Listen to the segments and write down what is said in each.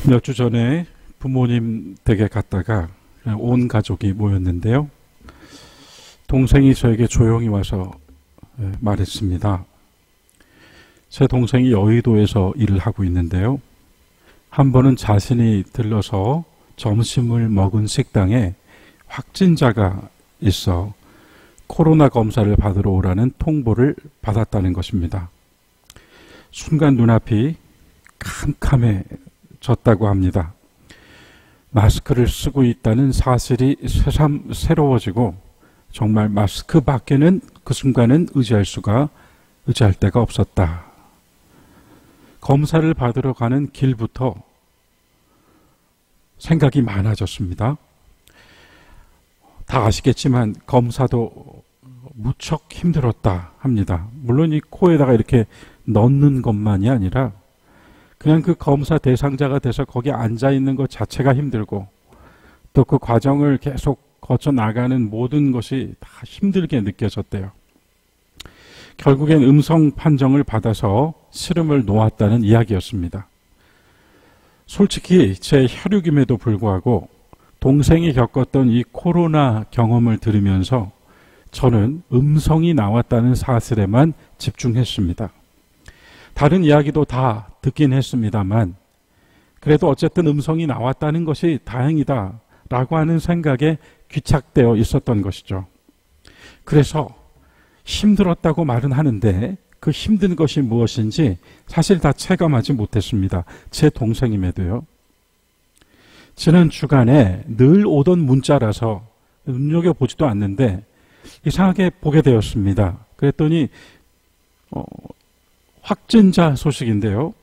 몇 주 전에 부모님 댁에 갔다가 온 가족이 모였는데요. 동생이 저에게 조용히 와서 말했습니다. 제 동생이 여의도에서 일을 하고 있는데요. 한 번은 자신이 들러서 점심을 먹은 식당에 확진자가 있어 코로나 검사를 받으러 오라는 통보를 받았다는 것입니다. 순간 눈앞이 캄캄해졌다고 합니다. 마스크를 쓰고 있다는 사실이 새삼 새로워지고 정말 마스크 밖에는 그 순간은 의지할 데가 없었다. 검사를 받으러 가는 길부터 생각이 많아졌습니다. 다 아시겠지만 검사도 무척 힘들었다 합니다. 물론 이 코에다가 이렇게 넣는 것만이 아니라 그냥 그 검사 대상자가 돼서 거기 앉아 있는 것 자체가 힘들고 또 그 과정을 계속 거쳐 나가는 모든 것이 다 힘들게 느껴졌대요. 결국엔 음성 판정을 받아서 시름을 놓았다는 이야기였습니다. 솔직히 제 혈육임에도 불구하고 동생이 겪었던 이 코로나 경험을 들으면서 저는 음성이 나왔다는 사실에만 집중했습니다. 다른 이야기도 다 듣긴 했습니다만 그래도 어쨌든 음성이 나왔다는 것이 다행이다 라고 하는 생각에 귀착되어 있었던 것이죠. 그래서 힘들었다고 말은 하는데 그 힘든 것이 무엇인지 사실 다 체감하지 못했습니다. 제 동생임에도요. 지난 주간에 늘 오던 문자라서 눈여겨보지도 않는데 이상하게 보게 되었습니다. 그랬더니 확진자 소식인데요.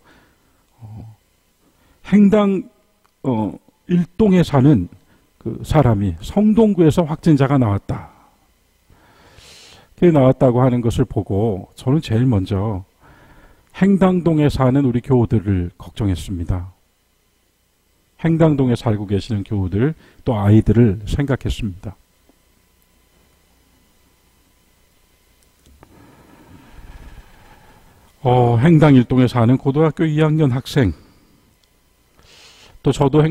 행당 일동에 사는 그 사람이 성동구에서 확진자가 나왔다. 그게 나왔다고 하는 것을 보고 저는 제일 먼저 행당동에 사는 우리 교우들을 걱정했습니다. 행당동에 살고 계시는 교우들 또 아이들을 생각했습니다. 행당 일동에 사는 고등학교 2학년 학생 또 저도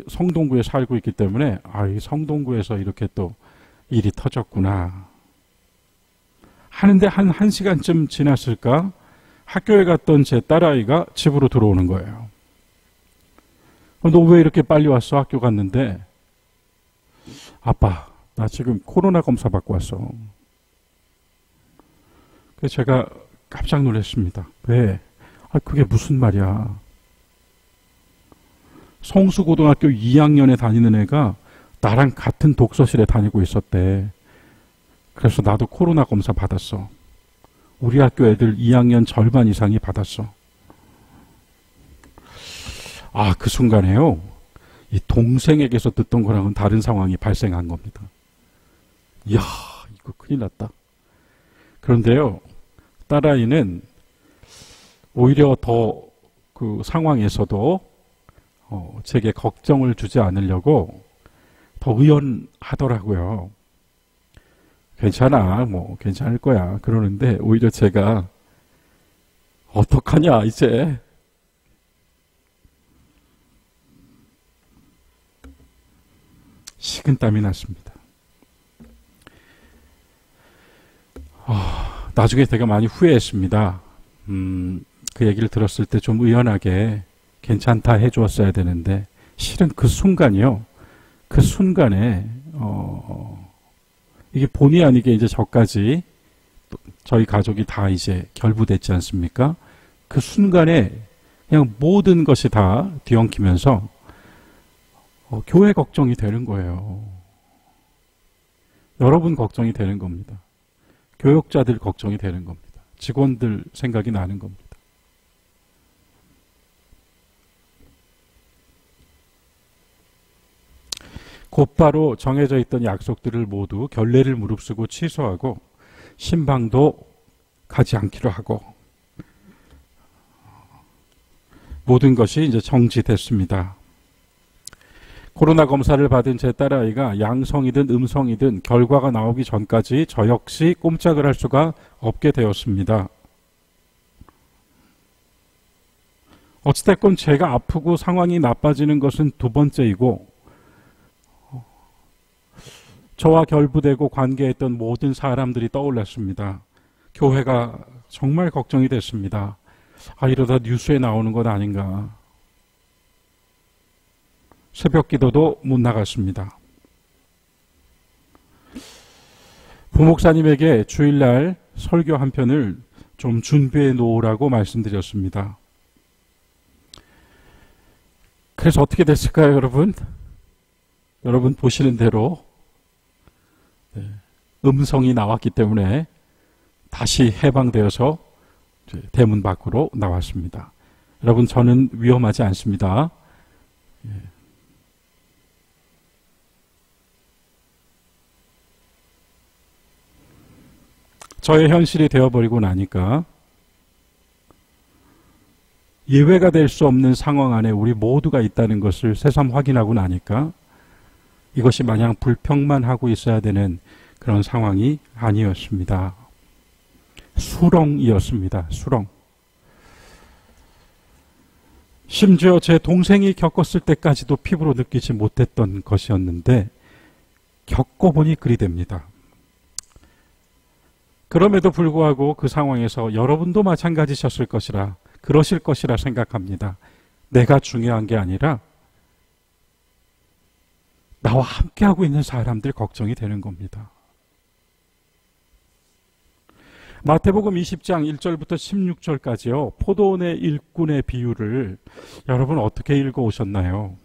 성동구에 살고 있기 때문에 이 성동구에서 이렇게 또 일이 터졌구나 하는데 한 1시간쯤 지났을까 학교에 갔던 제 딸아이가 집으로 들어오는 거예요. 너 왜 이렇게 빨리 왔어? 학교 갔는데 아빠 나 지금 코로나 검사 받고 왔어. 그래서 제가 깜짝 놀랐습니다. 왜? 그게 무슨 말이야. 성수고등학교 2학년에 다니는 애가 나랑 같은 독서실에 다니고 있었대. 그래서 나도 코로나 검사 받았어. 우리 학교 애들 2학년 절반 이상이 받았어. 그 순간에요. 이 동생에게서 듣던 거랑은 다른 상황이 발생한 겁니다. 이야, 이거 큰일 났다. 그런데요, 딸아이는 오히려 더 그 상황에서도 제게 걱정을 주지 않으려고 더 의연하더라고요. 괜찮아, 괜찮을 거야. 그러는데 오히려 제가 어떡하냐, 이제. 식은땀이 났습니다. 나중에 되게 많이 후회했습니다. 그 얘기를 들었을 때 좀 의연하게 괜찮다 해주었어야 되는데 실은 그 순간이요. 그 순간에 이게 본의 아니게 이제 저까지 저희 가족이 다 이제 결부됐지 않습니까? 그 순간에 그냥 모든 것이 다 뒤엉키면서 교회 걱정이 되는 거예요. 여러분 걱정이 되는 겁니다. 교역자들 걱정이 되는 겁니다. 직원들 생각이 나는 겁니다. 곧바로 정해져 있던 약속들을 모두 결례를 무릅쓰고 취소하고 신방도 가지 않기로 하고 모든 것이 이제 정지됐습니다. 코로나 검사를 받은 제 딸아이가 양성이든 음성이든 결과가 나오기 전까지 저 역시 꼼짝을 할 수가 없게 되었습니다. 어찌됐건 제가 아프고 상황이 나빠지는 것은 두 번째이고, 저와 결부되고 관계했던 모든 사람들이 떠올랐습니다. 교회가 정말 걱정이 됐습니다. 이러다 뉴스에 나오는 것 아닌가. 새벽 기도도 못 나갔습니다. 부목사님에게 주일날 설교 한 편을 좀 준비해 놓으라고 말씀드렸습니다. 그래서 어떻게 됐을까요, 여러분? 여러분 보시는 대로 음성이 나왔기 때문에 다시 해방되어서 대문 밖으로 나왔습니다. 여러분, 저는 위험하지 않습니다. 저의 현실이 되어버리고 나니까 예외가 될 수 없는 상황 안에 우리 모두가 있다는 것을 새삼 확인하고 나니까 이것이 마냥 불평만 하고 있어야 되는 그런 상황이 아니었습니다. 수렁이었습니다. 수렁. 심지어 제 동생이 겪었을 때까지도 피부로 느끼지 못했던 것이었는데 겪어보니 그리 됩니다. 그럼에도 불구하고 그 상황에서 여러분도 마찬가지셨을 것이라, 그러실 것이라 생각합니다. 내가 중요한 게 아니라 나와 함께하고 있는 사람들 걱정이 되는 겁니다. 마태복음 20장 1절부터 16절까지요. 포도원의 일꾼의 비유를 여러분 어떻게 읽어오셨나요?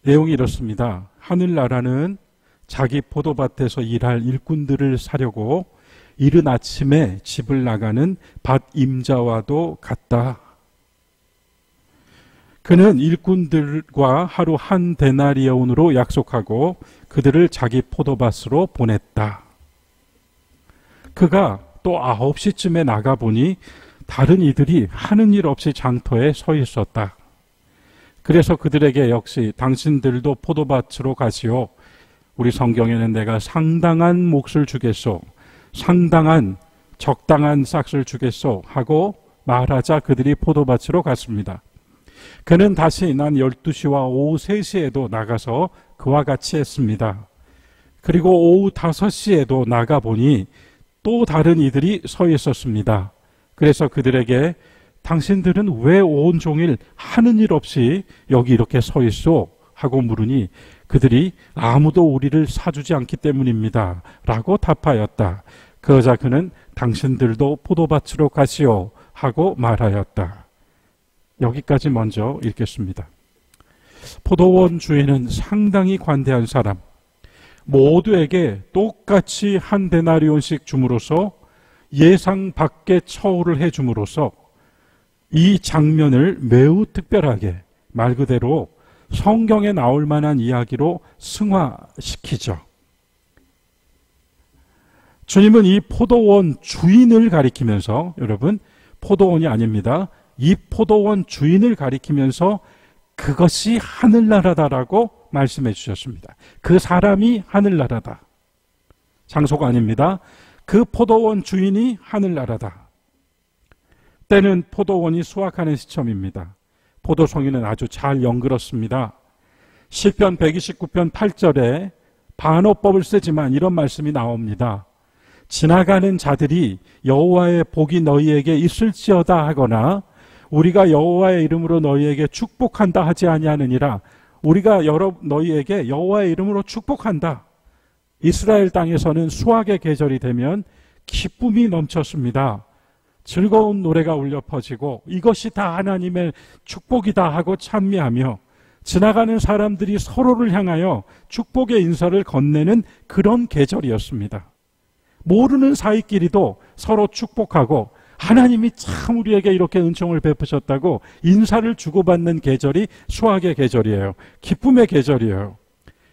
내용이 이렇습니다. 하늘나라는 자기 포도밭에서 일할 일꾼들을 사려고 이른 아침에 집을 나가는 밭 임자와도 같다. 그는 일꾼들과 하루 한 데나리온으로 약속하고 그들을 자기 포도밭으로 보냈다. 그가 또 9시쯤에 나가보니 다른 이들이 하는 일 없이 장터에 서 있었다. 그래서 그들에게 역시 당신들도 포도밭으로 가시오. 우리 성경에는 내가 상당한 몫을 주겠소, 상당한 적당한 싹을 주겠소 하고 말하자 그들이 포도밭으로 갔습니다. 그는 다시 난 12시와 오후 3시에도 나가서 그와 같이 했습니다. 그리고 오후 5시에도 나가보니 또 다른 이들이 서 있었습니다. 그래서 그들에게 당신들은 왜 온종일 하는 일 없이 여기 이렇게 서 있소? 하고 물으니 그들이 아무도 우리를 사주지 않기 때문입니다. 라고 답하였다. 그러자 그는 당신들도 포도밭으로 가시오 하고 말하였다. 여기까지 먼저 읽겠습니다. 포도원 주인은 상당히 관대한 사람, 모두에게 똑같이 한 데나리온씩 줌으로써 예상 밖의 처우를 해줌으로써 이 장면을 매우 특별하게 말 그대로 성경에 나올 만한 이야기로 승화시키죠. 주님은 이 포도원 주인을 가리키면서, 여러분, 포도원이 아닙니다. 이 포도원 주인을 가리키면서 그것이 하늘나라다라고 말씀해 주셨습니다. 그 사람이 하늘나라다. 장소가 아닙니다. 그 포도원 주인이 하늘나라다. 때는 포도원이 수확하는 시점입니다. 포도송이는 아주 잘 연그렀습니다. 시편 129편 8절에 반어법을 쓰지만 이런 말씀이 나옵니다. 지나가는 자들이 여호와의 복이 너희에게 있을지어다 하거나 우리가 여호와의 이름으로 너희에게 축복한다 하지 아니하느니라. 우리가 너희에게 여호와의 이름으로 축복한다. 이스라엘 땅에서는 수확의 계절이 되면 기쁨이 넘쳤습니다. 즐거운 노래가 울려 퍼지고 이것이 다 하나님의 축복이다 하고 찬미하며 지나가는 사람들이 서로를 향하여 축복의 인사를 건네는 그런 계절이었습니다. 모르는 사이끼리도 서로 축복하고 하나님이 참 우리에게 이렇게 은총을 베푸셨다고 인사를 주고받는 계절이 수확의 계절이에요. 기쁨의 계절이에요.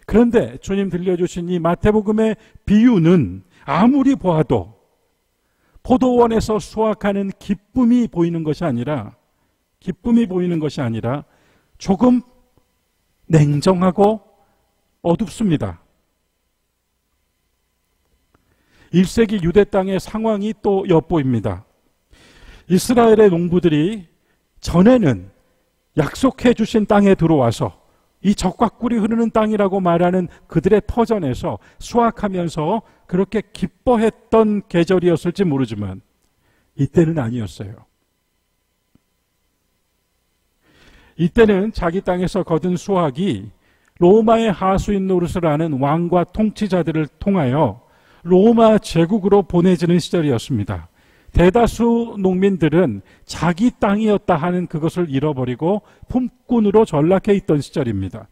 그런데 주님 들려주신 이 마태복음의 비유는 아무리 보아도 포도원에서 수확하는 기쁨이 보이는 것이 아니라 조금 냉정하고 어둡습니다. 1세기 유대 땅의 상황이 또 엿보입니다. 이스라엘의 농부들이 전에는 약속해 주신 땅에 들어와서 이 젖과 꿀이 흐르는 땅이라고 말하는 그들의 터전에서 수확하면서 그렇게 기뻐했던 계절이었을지 모르지만 이때는 아니었어요. 이때는 자기 땅에서 거둔 수확이 로마의 하수인 노릇을 하는 왕과 통치자들을 통하여 로마 제국으로 보내지는 시절이었습니다. 대다수 농민들은 자기 땅이었다 하는 그것을 잃어버리고 품꾼으로 전락해 있던 시절입니다.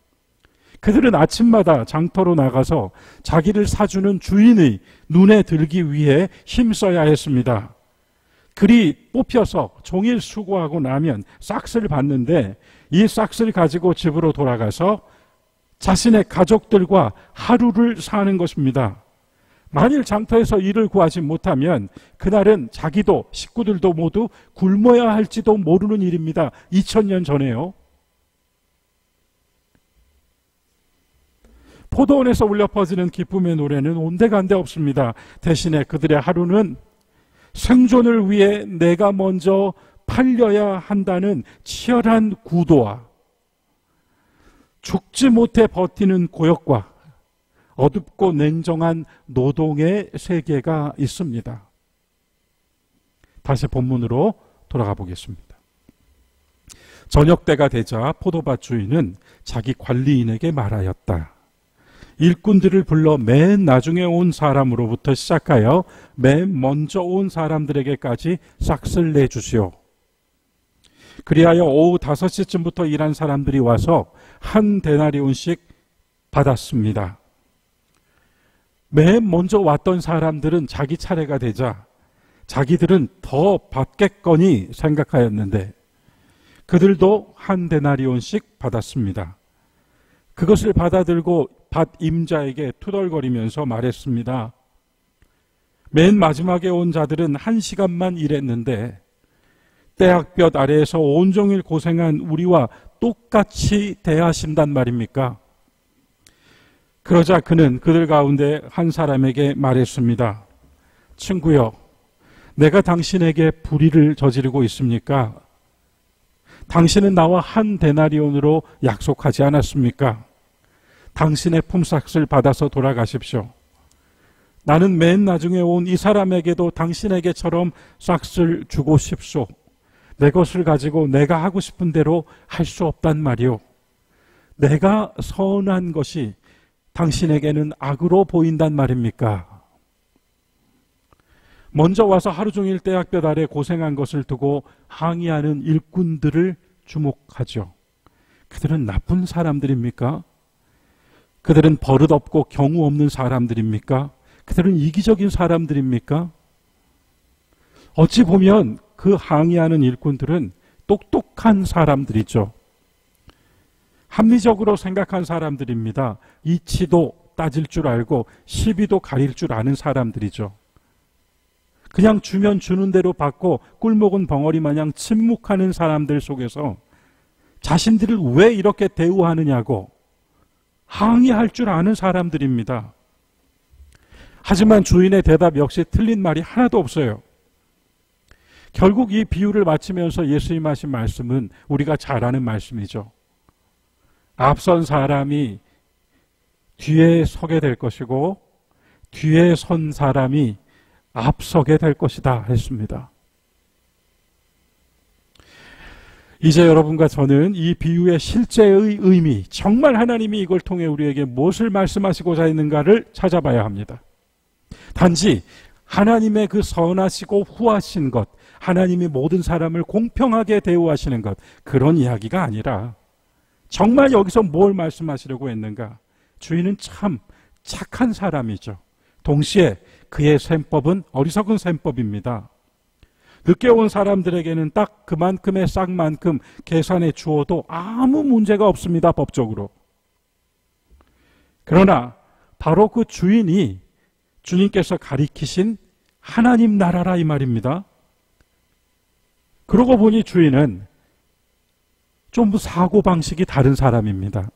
그들은 아침마다 장터로 나가서 자기를 사주는 주인의 눈에 들기 위해 힘써야 했습니다. 그리 뽑혀서 종일 수고하고 나면 싹스를 받는데 이 싹스를 가지고 집으로 돌아가서 자신의 가족들과 하루를 사는 것입니다. 만일 장터에서 일을 구하지 못하면 그날은 자기도 식구들도 모두 굶어야 할지도 모르는 일입니다. 2000년 전에요. 포도원에서 울려 퍼지는 기쁨의 노래는 온데간데 없습니다. 대신에 그들의 하루는 생존을 위해 내가 먼저 팔려야 한다는 치열한 구도와 죽지 못해 버티는 고역과 어둡고 냉정한 노동의 세계가 있습니다. 다시 본문으로 돌아가 보겠습니다. 저녁 때가 되자 포도밭 주인은 자기 관리인에게 말하였다. 일꾼들을 불러 맨 나중에 온 사람으로부터 시작하여 맨 먼저 온 사람들에게까지 싹쓸 내주시오. 그리하여 오후 5시쯤부터 일한 사람들이 와서 한 데나리온씩 받았습니다. 맨 먼저 왔던 사람들은 자기 차례가 되자 자기들은 더 받겠거니 생각하였는데 그들도 한 데나리온씩 받았습니다. 그것을 받아들고 밭 임자에게 투덜거리면서 말했습니다. 맨 마지막에 온 자들은 1시간만 일했는데 떼약볕 아래에서 온종일 고생한 우리와 똑같이 대하신단 말입니까? 그러자 그는 그들 가운데 한 사람에게 말했습니다. 친구여, 내가 당신에게 불의를 저지르고 있습니까? 당신은 나와 한 데나리온으로 약속하지 않았습니까? 당신의 품삯을 받아서 돌아가십시오. 나는 맨 나중에 온 이 사람에게도 당신에게처럼 싹을 주고 싶소. 내 것을 가지고 내가 하고 싶은 대로 할 수 없단 말이오. 내가 선한 것이 당신에게는 악으로 보인단 말입니까? 먼저 와서 하루 종일 떼약볕 아래 고생한 것을 두고 항의하는 일꾼들을 주목하죠. 그들은 나쁜 사람들입니까? 그들은 버릇없고 경우 없는 사람들입니까? 그들은 이기적인 사람들입니까? 어찌 보면 그 항의하는 일꾼들은 똑똑한 사람들이죠. 합리적으로 생각한 사람들입니다. 이치도 따질 줄 알고 시비도 가릴 줄 아는 사람들이죠. 그냥 주면 주는 대로 받고 꿀먹은 벙어리 마냥 침묵하는 사람들 속에서 자신들을 왜 이렇게 대우하느냐고 항의할 줄 아는 사람들입니다. 하지만 주인의 대답 역시 틀린 말이 하나도 없어요. 결국 이 비유를 마치면서 예수님 하신 말씀은 우리가 잘 아는 말씀이죠. 앞선 사람이 뒤에 서게 될 것이고 뒤에 선 사람이 앞서게 될 것이다 했습니다. 이제 여러분과 저는 이 비유의 실제의 의미, 정말 하나님이 이걸 통해 우리에게 무엇을 말씀하시고자 했는가를 찾아봐야 합니다. 단지 하나님의 그 선하시고 후하신 것, 하나님이 모든 사람을 공평하게 대우하시는 것, 그런 이야기가 아니라 정말 여기서 뭘 말씀하시려고 했는가? 주인은 참 착한 사람이죠. 동시에 그의 셈법은 어리석은 셈법입니다. 늦게 온 사람들에게는 딱 그만큼의 싹만큼 계산해 주어도 아무 문제가 없습니다, 법적으로. 그러나 바로 그 주인이 주님께서 가리키신 하나님 나라라 이 말입니다. 그러고 보니 주인은 좀 사고방식이 다른 사람입니다.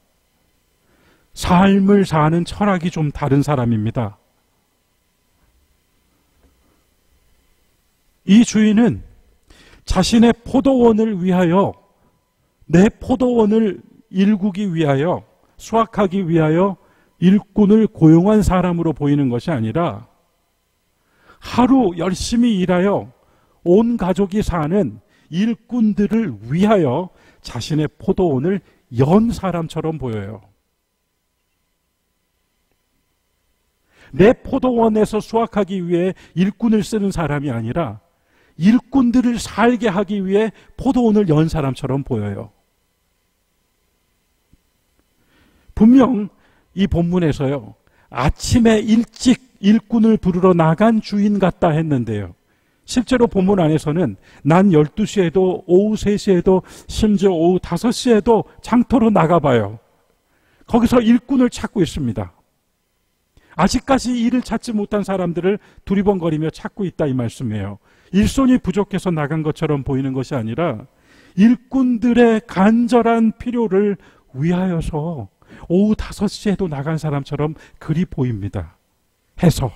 삶을 사는 철학이 좀 다른 사람입니다. 이 주인은 자신의 포도원을 위하여, 내 포도원을 일구기 위하여, 수확하기 위하여 일꾼을 고용한 사람으로 보이는 것이 아니라 하루 열심히 일하여 온 가족이 사는 일꾼들을 위하여 자신의 포도원을 연 사람처럼 보여요. 내 포도원에서 수확하기 위해 일꾼을 쓰는 사람이 아니라 일꾼들을 살게 하기 위해 포도원을 연 사람처럼 보여요. 분명 이 본문에서요, 아침에 일찍 일꾼을 부르러 나간 주인 같다 했는데요, 실제로 본문 안에서는 낮 12시에도 오후 3시에도 심지어 오후 5시에도 장터로 나가봐요. 거기서 일꾼을 찾고 있습니다. 아직까지 일을 찾지 못한 사람들을 두리번거리며 찾고 있다 이 말씀이에요. 일손이 부족해서 나간 것처럼 보이는 것이 아니라 일꾼들의 간절한 필요를 위하여서 오후 5시에도 나간 사람처럼 그리 보입니다. 해서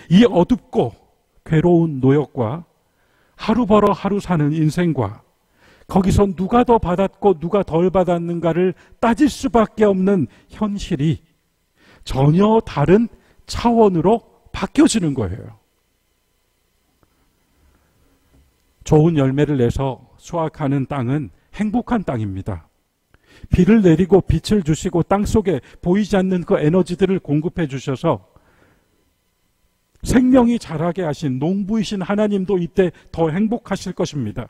이 어둡고 괴로운 노역과 하루 벌어 하루 사는 인생과 거기서 누가 더 받았고 누가 덜 받았는가를 따질 수밖에 없는 현실이 전혀 다른 차원으로 바뀌어지는 거예요. 좋은 열매를 내서 수확하는 땅은 행복한 땅입니다. 비를 내리고 빛을 주시고 땅속에 보이지 않는 그 에너지들을 공급해 주셔서 생명이 자라게 하신 농부이신 하나님도 이때 더 행복하실 것입니다.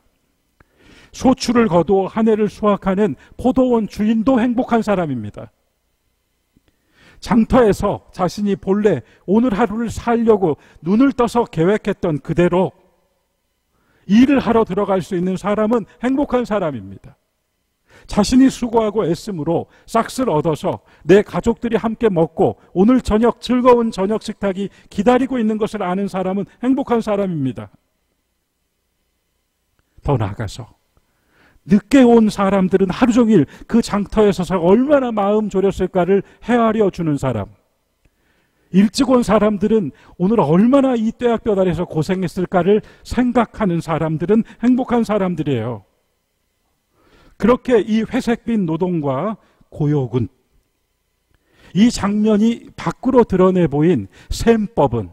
소출을 거두어 한 해를 수확하는 포도원 주인도 행복한 사람입니다. 장터에서 자신이 본래 오늘 하루를 살려고 눈을 떠서 계획했던 그대로 일을 하러 들어갈 수 있는 사람은 행복한 사람입니다. 자신이 수고하고 애씀으로 싹스를 얻어서 내 가족들이 함께 먹고 오늘 저녁 즐거운 저녁 식탁이 기다리고 있는 것을 아는 사람은 행복한 사람입니다. 더 나아가서 늦게 온 사람들은 하루 종일 그 장터에 서서 얼마나 마음 졸였을까를 헤아려 주는 사람, 일찍 온 사람들은 오늘 얼마나 이 뙤약볕 아래서 고생했을까를 생각하는 사람들은 행복한 사람들이에요. 그렇게 이 회색빛 노동과 고역은, 이 장면이 밖으로 드러내 보인 셈법은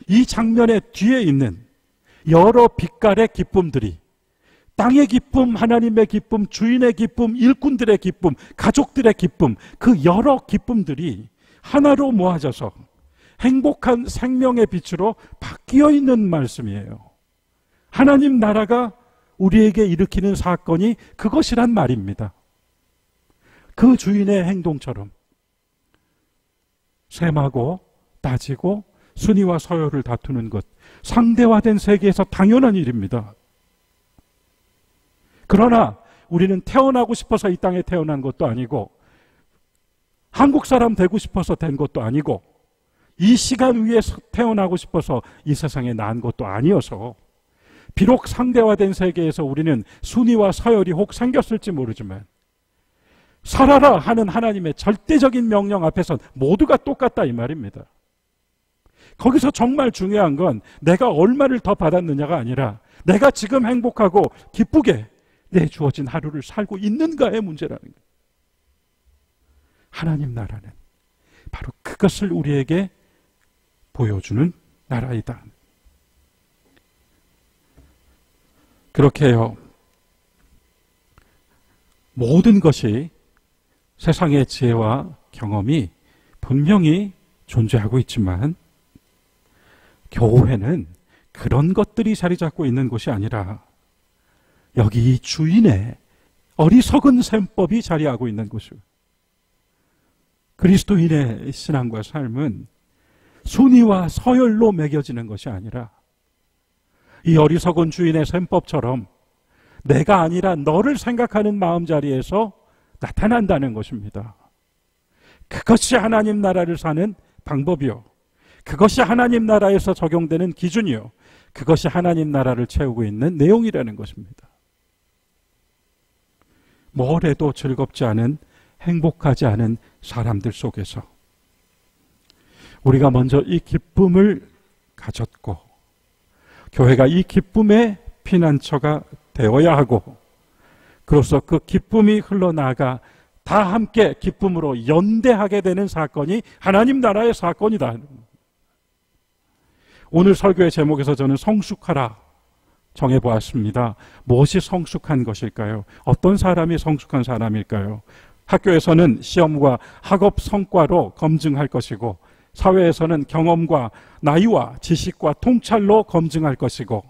이 장면의 뒤에 있는 여러 빛깔의 기쁨들이, 땅의 기쁨, 하나님의 기쁨, 주인의 기쁨, 일꾼들의 기쁨, 가족들의 기쁨, 그 여러 기쁨들이 하나로 모아져서 행복한 생명의 빛으로 바뀌어 있는 말씀이에요. 하나님 나라가 우리에게 일으키는 사건이 그것이란 말입니다. 그 주인의 행동처럼 셈하고 따지고 순위와 서열을 다투는 것, 상대화된 세계에서 당연한 일입니다. 그러나 우리는 태어나고 싶어서 이 땅에 태어난 것도 아니고 한국 사람 되고 싶어서 된 것도 아니고 이 시간 위에 태어나고 싶어서 이 세상에 난 것도 아니어서 비록 상대화된 세계에서 우리는 순위와 서열이 혹 생겼을지 모르지만 살아라 하는 하나님의 절대적인 명령 앞에선 모두가 똑같다 이 말입니다. 거기서 정말 중요한 건 내가 얼마를 더 받았느냐가 아니라 내가 지금 행복하고 기쁘게 내 주어진 하루를 살고 있는가의 문제라는 거예요. 하나님 나라는 바로 그것을 우리에게 보여주는 나라이다. 그렇게 해요. 모든 것이 세상의 지혜와 경험이 분명히 존재하고 있지만 교회는 그런 것들이 자리 잡고 있는 곳이 아니라 여기 이 주인의 어리석은 셈법이 자리하고 있는 곳이에요. 그리스도인의 신앙과 삶은 순위와 서열로 매겨지는 것이 아니라 이 어리석은 주인의 셈법처럼 내가 아니라 너를 생각하는 마음자리에서 나타난다는 것입니다. 그것이 하나님 나라를 사는 방법이요, 그것이 하나님 나라에서 적용되는 기준이요, 그것이 하나님 나라를 채우고 있는 내용이라는 것입니다. 뭘 해도 즐겁지 않은, 행복하지 않은 사람들 속에서 우리가 먼저 이 기쁨을 가졌고 교회가 이 기쁨의 피난처가 되어야 하고, 그로써 그 기쁨이 흘러나가 다 함께 기쁨으로 연대하게 되는 사건이 하나님 나라의 사건이다. 오늘 설교의 제목에서 저는 성숙하라 정해보았습니다. 무엇이 성숙한 것일까요? 어떤 사람이 성숙한 사람일까요? 학교에서는 시험과 학업 성과로 검증할 것이고, 사회에서는 경험과 나이와 지식과 통찰로 검증할 것이고,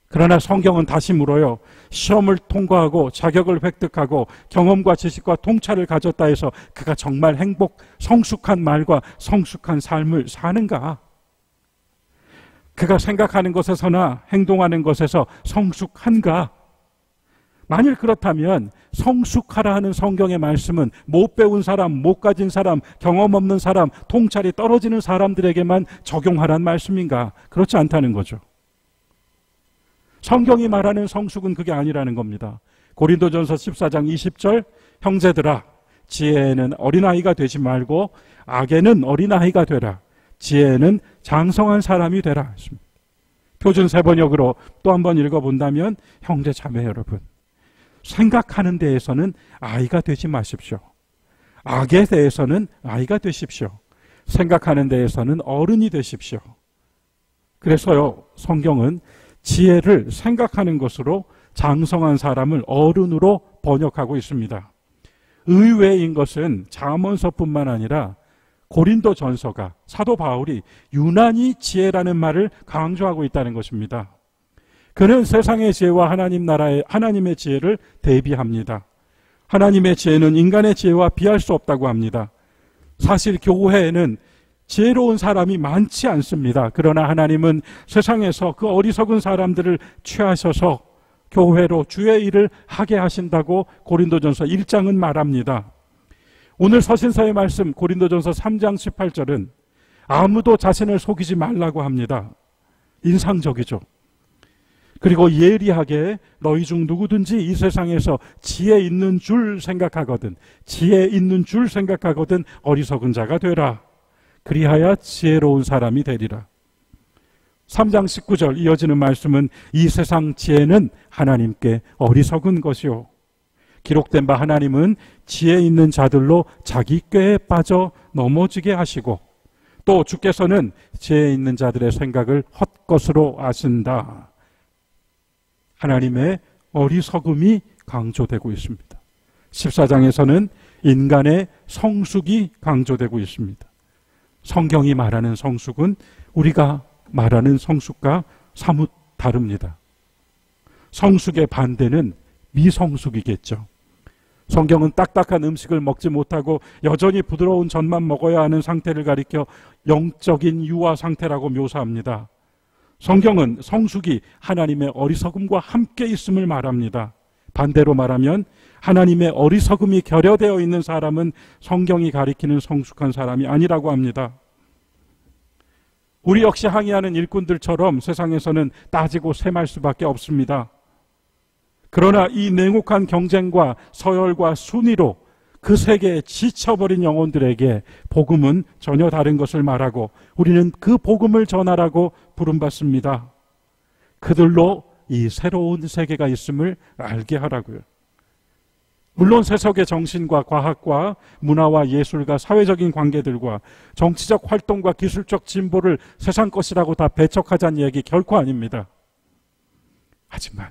그러나 성경은 다시 물어요. 시험을 통과하고 자격을 획득하고 경험과 지식과 통찰을 가졌다 해서 그가 정말 성숙한 말과 성숙한 삶을 사는가? 그가 생각하는 것에서나 행동하는 것에서 성숙한가? 만일 그렇다면 성숙하라 하는 성경의 말씀은 못 배운 사람, 못 가진 사람, 경험 없는 사람, 통찰이 떨어지는 사람들에게만 적용하라는 말씀인가? 그렇지 않다는 거죠. 성경이 말하는 성숙은 그게 아니라는 겁니다. 고린도전서 14장 20절, 형제들아, 지혜에는 어린아이가 되지 말고 악에는 어린아이가 되라. 지혜에는 장성한 사람이 되라. 표준 세번역으로 또 한 번 읽어본다면, 형제 자매 여러분, 생각하는 데에서는 아이가 되지 마십시오. 악에 대해서는 아이가 되십시오. 생각하는 데에서는 어른이 되십시오. 그래서요, 성경은 지혜를 생각하는 것으로 장성한 사람을 어른으로 번역하고 있습니다. 의외인 것은 잠언서뿐만 아니라 고린도전서가 사도 바울이 유난히 지혜라는 말을 강조하고 있다는 것입니다. 그는 세상의 지혜와 하나님의 지혜를 대비합니다. 하나님의 지혜는 인간의 지혜와 비할 수 없다고 합니다. 사실 교회에는 지혜로운 사람이 많지 않습니다. 그러나 하나님은 세상에서 그 어리석은 사람들을 취하셔서 교회로 주의 일을 하게 하신다고 고린도전서 1장은 말합니다. 오늘 서신서의 말씀 고린도전서 3장 18절은 아무도 자신을 속이지 말라고 합니다. 인상적이죠. 그리고 예리하게 너희 중 누구든지 이 세상에서 지혜 있는 줄 생각하거든 어리석은 자가 되라. 그리하여 지혜로운 사람이 되리라. 3장 19절 이어지는 말씀은 이 세상 지혜는 하나님께 어리석은 것이요, 기록된 바 하나님은 지혜 있는 자들로 자기 꾀에 빠져 넘어지게 하시고, 또 주께서는 지혜 있는 자들의 생각을 헛것으로 아신다. 하나님의 어리석음이 강조되고 있습니다. 14장에서는 인간의 성숙이 강조되고 있습니다. 성경이 말하는 성숙은 우리가 말하는 성숙과 사뭇 다릅니다. 성숙의 반대는 미성숙이겠죠. 성경은 딱딱한 음식을 먹지 못하고 여전히 부드러운 젖만 먹어야 하는 상태를 가리켜 영적인 유아 상태라고 묘사합니다. 성경은 성숙이 하나님의 어리석음과 함께 있음을 말합니다. 반대로 말하면 하나님의 어리석음이 결여되어 있는 사람은 성경이 가리키는 성숙한 사람이 아니라고 합니다. 우리 역시 항의하는 일꾼들처럼 세상에서는 따지고 셈할 수밖에 없습니다. 그러나 이 냉혹한 경쟁과 서열과 순위로 그 세계에 지쳐버린 영혼들에게 복음은 전혀 다른 것을 말하고 우리는 그 복음을 전하라고 부름받습니다. 그들로 이 새로운 세계가 있음을 알게 하라고요. 물론 세속의 정신과 과학과 문화와 예술과 사회적인 관계들과 정치적 활동과 기술적 진보를 세상 것이라고 다 배척하자는 얘기 결코 아닙니다. 하지만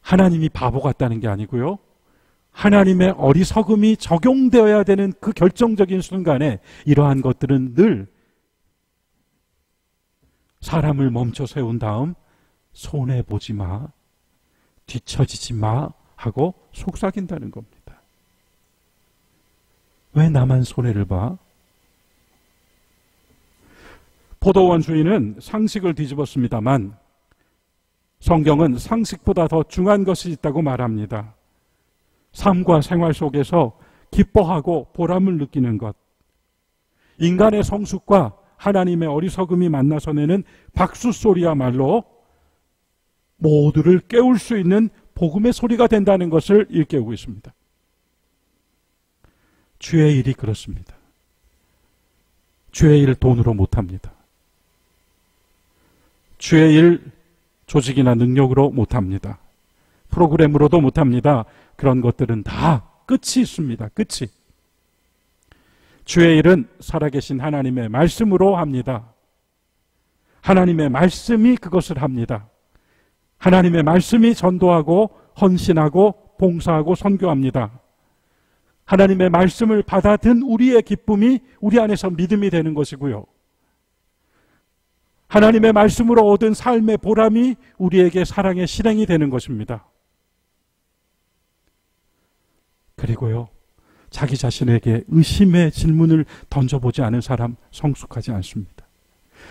하나님이 바보 같다는 게 아니고요, 하나님의 어리석음이 적용되어야 되는 그 결정적인 순간에 이러한 것들은 늘 사람을 멈춰 세운 다음 손해보지 마, 뒤처지지 마 하고 속삭인다는 겁니다. 왜 나만 손해를 봐? 포도원 주인은 상식을 뒤집었습니다만 성경은 상식보다 더 중요한 것이 있다고 말합니다. 삶과 생활 속에서 기뻐하고 보람을 느끼는 것, 인간의 성숙과 하나님의 어리석음이 만나서 내는 박수소리야말로 모두를 깨울 수 있는 복음의 소리가 된다는 것을 일깨우고 있습니다. 주의 일이 그렇습니다. 주의 일을 돈으로 못합니다. 주의 일 조직이나 능력으로 못합니다. 프로그램으로도 못합니다. 그런 것들은 다 끝이 있습니다. 끝이. 주의 일은 살아계신 하나님의 말씀으로 합니다. 하나님의 말씀이 그것을 합니다. 하나님의 말씀이 전도하고 헌신하고 봉사하고 선교합니다. 하나님의 말씀을 받아든 우리의 기쁨이 우리 안에서 믿음이 되는 것이고요. 하나님의 말씀으로 얻은 삶의 보람이 우리에게 사랑의 실행이 되는 것입니다. 그리고요, 자기 자신에게 의심의 질문을 던져보지 않은 사람 성숙하지 않습니다.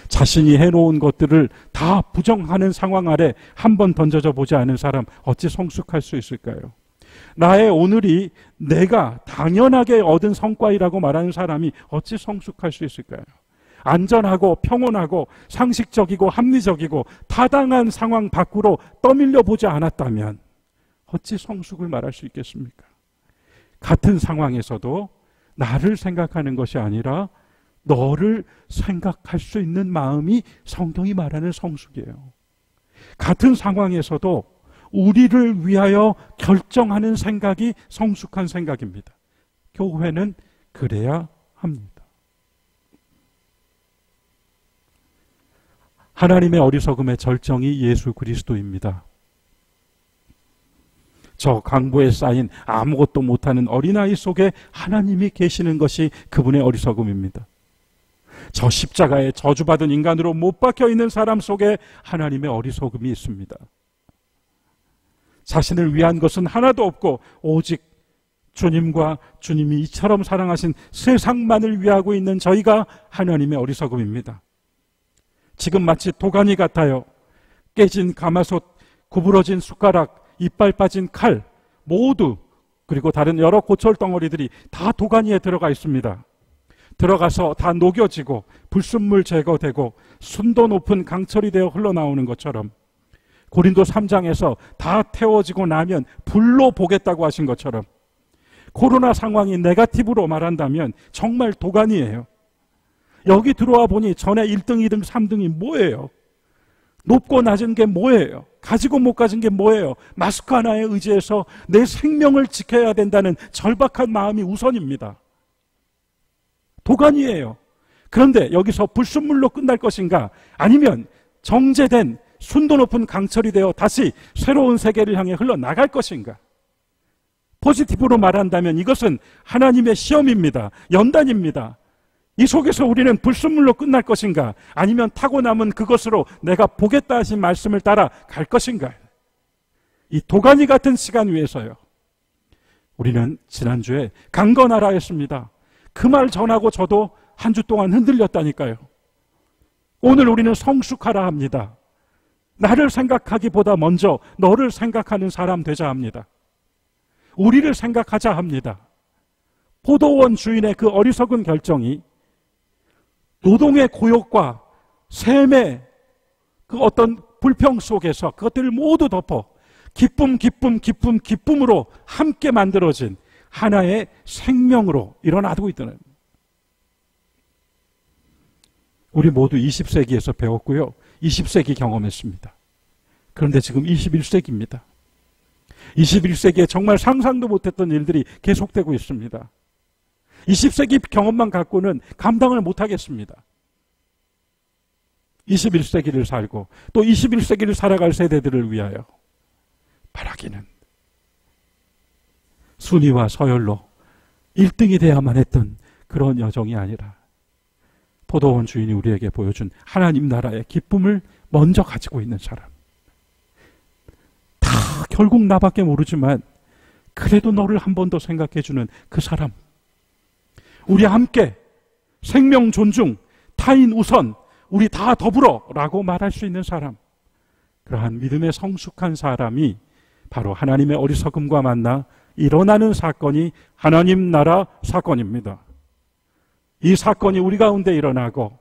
자신이 해놓은 것들을 다 부정하는 상황 아래 한번 던져져 보지 않은 사람 어찌 성숙할 수 있을까요? 나의 오늘이 내가 당연하게 얻은 성과이라고 말하는 사람이 어찌 성숙할 수 있을까요? 안전하고 평온하고 상식적이고 합리적이고 타당한 상황 밖으로 떠밀려 보지 않았다면 어찌 성숙을 말할 수 있겠습니까? 같은 상황에서도 나를 생각하는 것이 아니라 너를 생각할 수 있는 마음이 성경이 말하는 성숙이에요. 같은 상황에서도 우리를 위하여 결정하는 생각이 성숙한 생각입니다. 교회는 그래야 합니다. 하나님의 어리석음의 절정이 예수 그리스도입니다. 저 강보에 쌓인 아무것도 못하는 어린아이 속에 하나님이 계시는 것이 그분의 어리석음입니다. 저 십자가에 저주받은 인간으로 못 박혀 있는 사람 속에 하나님의 어리석음이 있습니다. 자신을 위한 것은 하나도 없고 오직 주님과 주님이 이처럼 사랑하신 세상만을 위하고 있는 저희가 하나님의 어리석음입니다. 지금 마치 도가니 같아요. 깨진 가마솥, 구부러진 숟가락, 이빨 빠진 칼 모두, 그리고 다른 여러 고철 덩어리들이 다 도가니에 들어가 있습니다. 들어가서 다 녹여지고 불순물 제거되고 순도 높은 강철이 되어 흘러나오는 것처럼, 고린도 3장에서 다 태워지고 나면 불로 보겠다고 하신 것처럼, 코로나 상황이 네거티브로 말한다면 정말 도가니예요. 여기 들어와 보니 전에 1등, 2등, 3등이 뭐예요? 높고 낮은 게 뭐예요? 가지고 못 가진 게 뭐예요? 마스크 하나에 의지해서 내 생명을 지켜야 된다는 절박한 마음이 우선입니다. 도가니예요. 그런데 여기서 불순물로 끝날 것인가? 아니면 정제된 순도 높은 강철이 되어 다시 새로운 세계를 향해 흘러나갈 것인가? 포지티브로 말한다면 이것은 하나님의 시험입니다. 연단입니다. 이 속에서 우리는 불순물로 끝날 것인가? 아니면 타고 남은 그것으로 내가 보겠다 하신 말씀을 따라 갈 것인가? 이 도가니 같은 시간 위에서요, 우리는 지난주에 강건하라 했습니다. 그 말 전하고 저도 한 주 동안 흔들렸다니까요. 오늘 우리는 성숙하라 합니다. 나를 생각하기보다 먼저 너를 생각하는 사람 되자 합니다. 우리를 생각하자 합니다. 포도원 주인의 그 어리석은 결정이 노동의 고욕과 셈의 그 어떤 불평 속에서 그것들을 모두 덮어 기쁨으로 함께 만들어진 하나의 생명으로 일어나고 있다는, 우리 모두 20세기에서 배웠고요, 20세기 경험했습니다. 그런데 지금 21세기입니다. 21세기에 정말 상상도 못했던 일들이 계속되고 있습니다. 20세기 경험만 갖고는 감당을 못하겠습니다. 21세기를 살고 또 21세기를 살아갈 세대들을 위하여 바라기는 순위와 서열로 1등이 돼야만 했던 그런 여정이 아니라 포도원 주인이 우리에게 보여준 하나님 나라의 기쁨을 먼저 가지고 있는 사람, 다 결국 나밖에 모르지만 그래도 너를 한 번 더 생각해주는 그 사람, 우리 함께 생명 존중, 타인 우선, 우리 다 더불어 라고 말할 수 있는 사람, 그러한 믿음의 성숙한 사람이 바로 하나님의 어리석음과 만나 일어나는 사건이 하나님 나라 사건입니다. 이 사건이 우리 가운데 일어나고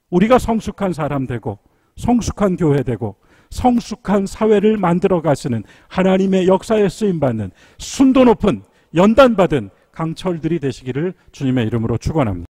우리가 성숙한 사람 되고 성숙한 교회 되고 성숙한 사회를 만들어 가시는 하나님의 역사에 쓰임받는 순도 높은 연단받은 강철들이 되시기를 주님의 이름으로 축원합니다.